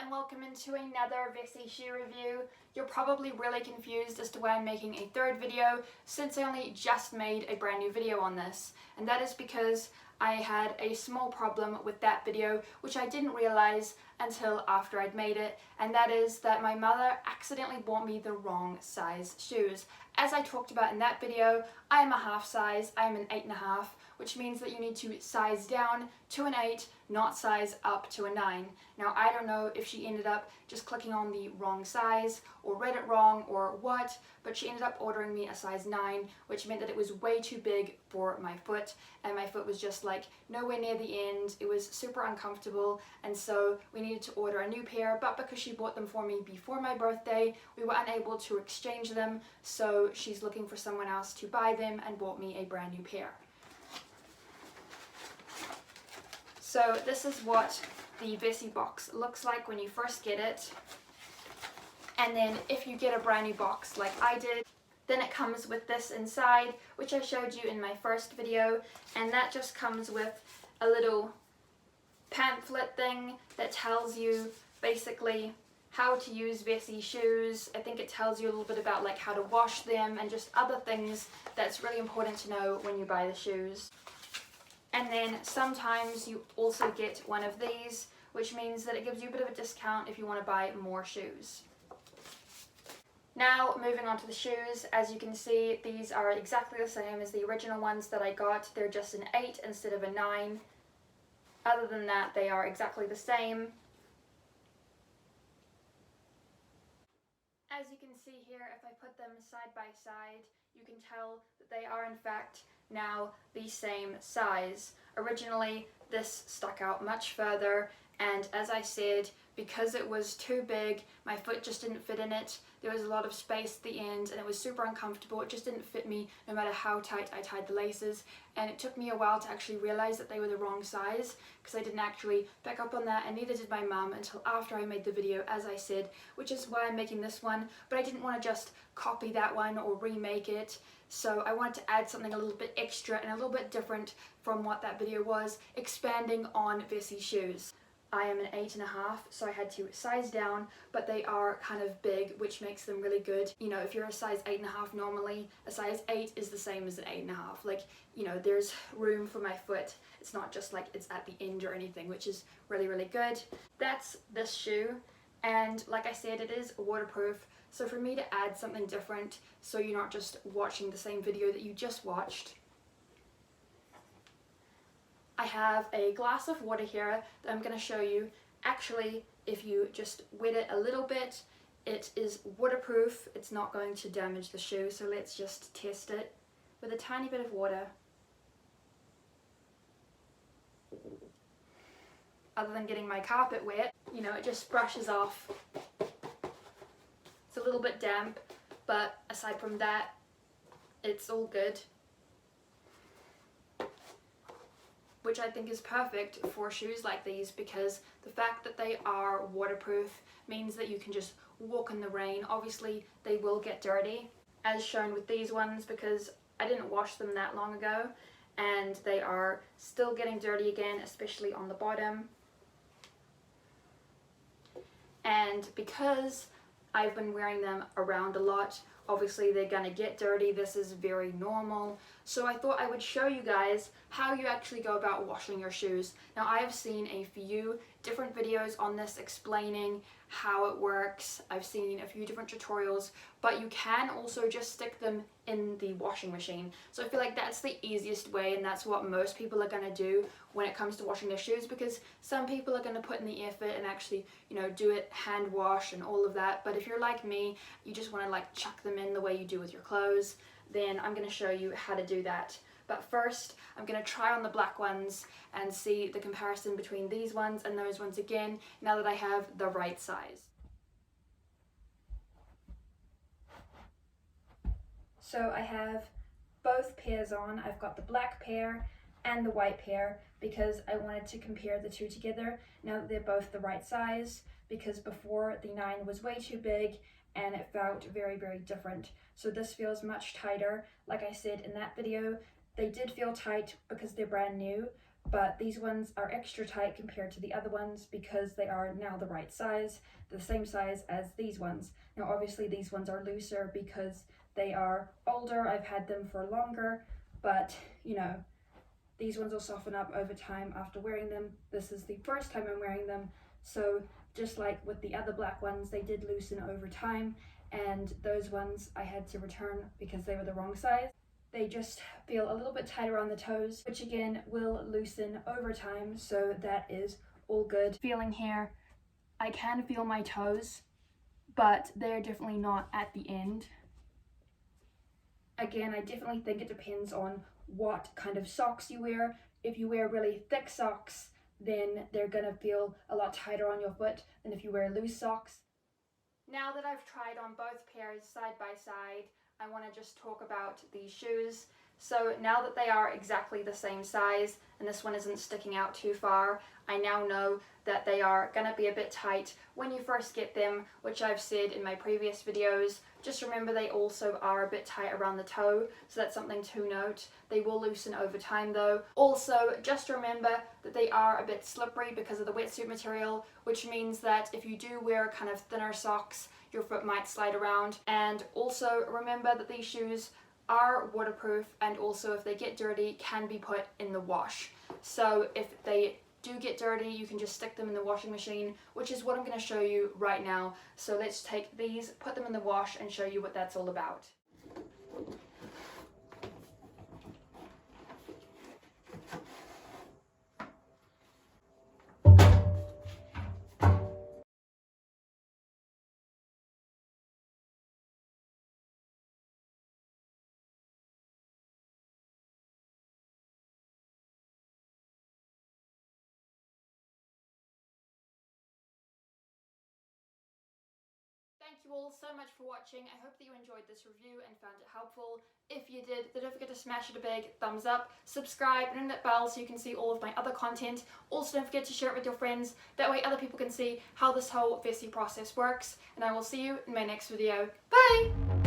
and welcome into another VESSI Shoe review. You're probably really confused as to why I'm making a third video since I only just made a brand new video on this, and that is because I had a small problem with that video which I didn't realize until after I'd made it, and that is that my mother accidentally bought me the wrong size shoes. As I talked about in that video, I am a half size, I am an 8.5, which means that you need to size down to an 8, not size up to a 9. Now I don't know if she ended up just clicking on the wrong size or read it wrong or what, but she ended up ordering me a size 9, which meant that it was way too big for my foot, and my foot was just like nowhere near the end. It was super uncomfortable, and so we needed to order a new pair, but because she bought them for me before my birthday, we were unable to exchange them, so she's looking for someone else to buy them and bought me a brand new pair. So this is what the VESSI box looks like when you first get it, and then if you get a brand new box like I did, then it comes with this inside, which I showed you in my first video, and that just comes with a little pamphlet thing that tells you basically how to use VESSI shoes. I think it tells you a little bit about like how to wash them and just other things that's really important to know when you buy the shoes. And then sometimes you also get one of these, which means that it gives you a bit of a discount if you want to buy more shoes. Now moving on to the shoes, as you can see, these are exactly the same as the original ones that I got. They're just an 8 instead of a 9. Other than that, they are exactly the same. As you can see here, if I put them side by side, you can tell that they are in fact now the same size. Originally, this stuck out much further, and as I said, because it was too big, my foot just didn't fit in it. There was a lot of space at the end and it was super uncomfortable. It just didn't fit me no matter how tight I tied the laces, and it took me a while to actually realize that they were the wrong size because I didn't actually pick up on that, and neither did my mum until after I made the video, as I said, which is why I'm making this one. But I didn't want to just copy that one or remake it, so I wanted to add something a little bit extra and a little bit different from what that video was, expanding on VESSI shoes. I am an 8.5, so I had to size down, but they are kind of big, which makes them really good. You know, if you're a size 8.5 normally, a size 8 is the same as an 8.5. Like, you know, there's room for my foot. It's not just like it's at the end or anything, which is really, really good. That's this shoe, and like I said, it is waterproof. So for me to add something different, so you're not just watching the same video that you just watched, I have a glass of water here that I'm going to show you. Actually, if you just wet it a little bit, it is waterproof. It's not going to damage the shoe, so let's just test it with a tiny bit of water. Other than getting my carpet wet, you know, it just brushes off. It's a little bit damp, but aside from that, it's all good. Which I think is perfect for shoes like these, because the fact that they are waterproof means that you can just walk in the rain. Obviously they will get dirty, as shown with these ones, because I didn't wash them that long ago and they are still getting dirty again, especially on the bottom. And because I've been wearing them around a lot, obviously they're gonna get dirty. This is very normal. So I thought I would show you guys how you actually go about washing your shoes. Now I have seen a few different videos on this explaining how it works. I've seen a few different tutorials, but you can also just stick them in the washing machine. So I feel like that's the easiest way, and that's what most people are gonna do when it comes to washing their shoes, because some people are gonna put in the effort and actually, you know, do it hand wash and all of that. But if you're like me, you just wanna like chuck them in the way you do with your clothes, then I'm gonna show you how to do that. But first, I'm gonna try on the black ones and see the comparison between these ones and those ones again, now that I have the right size. So I have both pairs on. I've got the black pair and the white pair because I wanted to compare the two together now that they're both the right size, because before the 9 was way too big and it felt very, very different. So this feels much tighter. Like I said in that video, they did feel tight because they're brand new, but these ones are extra tight compared to the other ones because they are now the right size, the same size as these ones. Now obviously these ones are looser because they are older, I've had them for longer, but you know, these ones will soften up over time after wearing them. This is the first time I'm wearing them, so just like with the other black ones, they did loosen over time, and those ones I had to return because they were the wrong size. They just feel a little bit tighter on the toes, which again will loosen over time, so that is all good. Feeling here, I can feel my toes, but they're definitely not at the end. Again, I definitely think it depends on what kind of socks you wear. If you wear really thick socks, then they're gonna feel a lot tighter on your foot than if you wear loose socks. Now that I've tried on both pairs side by side, I want to just talk about these shoes. So now that they are exactly the same size and this one isn't sticking out too far, I now know that they are going to be a bit tight when you first get them, which I've said in my previous videos. Just remember they also are a bit tight around the toe, so that's something to note. They will loosen over time though. Also, just remember that they are a bit slippery because of the wetsuit material, which means that if you do wear kind of thinner socks, your foot might slide around. And also remember that these shoes are waterproof, and also if they get dirty can be put in the wash. So if they do get dirty, you can just stick them in the washing machine, which is what I'm going to show you right now. So let's take these, put them in the wash, and show you what that's all about. Thank you all so much for watching. I hope that you enjoyed this review and found it helpful. If you did, then don't forget to smash it a big thumbs up, subscribe, and ring that bell so you can see all of my other content. Also, don't forget to share it with your friends. That way other people can see how this whole VESSI process works. And I will see you in my next video. Bye!